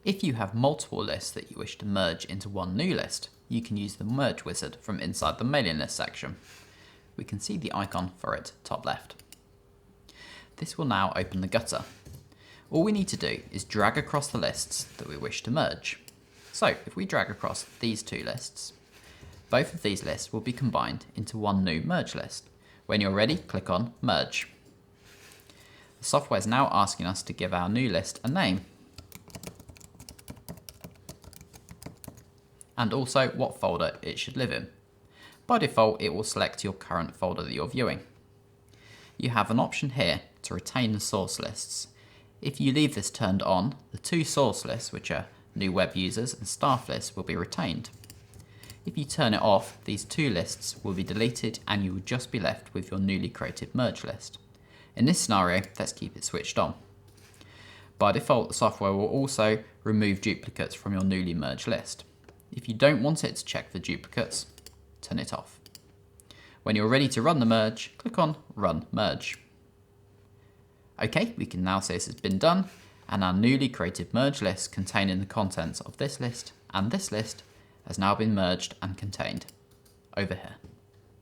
If you have multiple lists that you wish to merge into one new list, you can use the merge wizard from inside the mailing list section. We can see the icon for it top left. This will now open the gutter. All we need to do is drag across the lists that we wish to merge. So if we drag across these two lists, both of these lists will be combined into one new merge list. When you're ready, click on Merge. The software is now asking us to give our new list a name, and also what folder it should live in. By default, it will select your current folder that you're viewing. You have an option here to retain the source lists. If you leave this turned on, the two source lists, which are new web users and staff lists, will be retained. If you turn it off, these two lists will be deleted and you will just be left with your newly created merge list. In this scenario, let's keep it switched on. By default, the software will also remove duplicates from your newly merged list. If you don't want it to check for duplicates, turn it off. When you're ready to run the merge, click on Run Merge. Okay, we can now say this has been done, and our newly created merge list containing the contents of this list and this list has now been merged and contained over here.